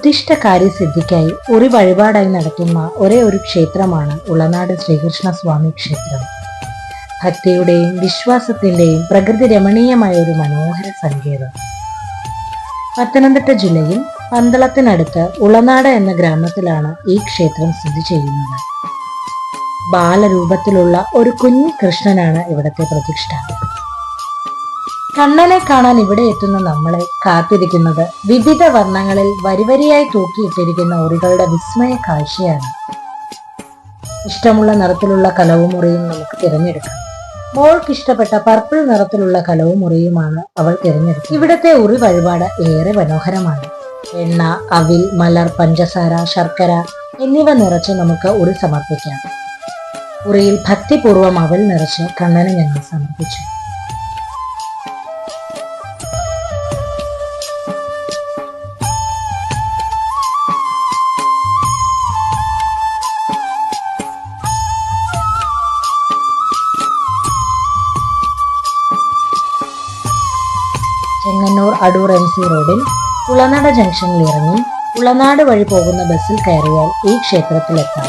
ഉദ്ദിഷ്ട കാര്യസിദ്ധിക്കായി ഉറി വഴിപാടായി നടത്തുന്ന ഒരേ ഒരു ക്ഷേത്രമാണ് ഉളനാട് ശ്രീകൃഷ്ണസ്വാമി ക്ഷേത്രം. ഭക്തിയുടെയും വിശ്വാസത്തിന്റെയും പ്രകൃതി രമണീയമായ ഒരു മനോഹര സങ്കേതം. പത്തനംതിട്ട ജില്ലയിൽ പന്തളത്തിനടുത്ത് ഉളനാട് എന്ന ഗ്രാമത്തിലാണ് ഈ ക്ഷേത്രം സ്ഥിതി ചെയ്യുന്നത്. ബാലരൂപത്തിലുള്ള ഒരു കുഞ്ഞു കൃഷ്ണനാണ് ഇവിടത്തെ പ്രതിഷ്ഠ. കണ്ണനെ കാണാൻ ഇവിടെ എത്തുന്ന നമ്മളെ കാത്തിരിക്കുന്നത് വിവിധ വർണ്ണങ്ങളിൽ വരിവരിയായി തൂക്കിയിട്ടിരിക്കുന്ന ഉറികളുടെ വിസ്മയ കാഴ്ചയാണ്. ഇഷ്ടമുള്ള നിറത്തിലുള്ള കലവുമുറിയും നമുക്ക് തിരഞ്ഞെടുക്കാം. മോൾക്ക് ഇഷ്ടപ്പെട്ട പർപ്പിൾ നിറത്തിലുള്ള കലവുമുറിയുമാണ് അവൾ തിരഞ്ഞെടുത്തത്. ഇവിടത്തെ ഉറി വഴിപാട് ഏറെ മനോഹരമാണ്. എണ്ണ, അവിൽ, മലർ, പഞ്ചസാര, ശർക്കര എന്നിവ നിറച്ച് നമുക്ക് ഉറി സമർപ്പിക്കാം. ഉറിയിൽ ഭക്തിപൂർവ്വം അവൽ നിറച്ച് കണ്ണന് ഞങ്ങൾ സമർപ്പിച്ചു. ചെങ്ങന്നൂർ അടൂർ MC റോഡിൽ ഉളനാട് ജംഗ്ഷനിൽ ഇറങ്ങി ഉളനാട് വഴി പോകുന്ന ബസ്സിൽ കയറിയാൽ ഈ ക്ഷേത്രത്തിലെത്താം.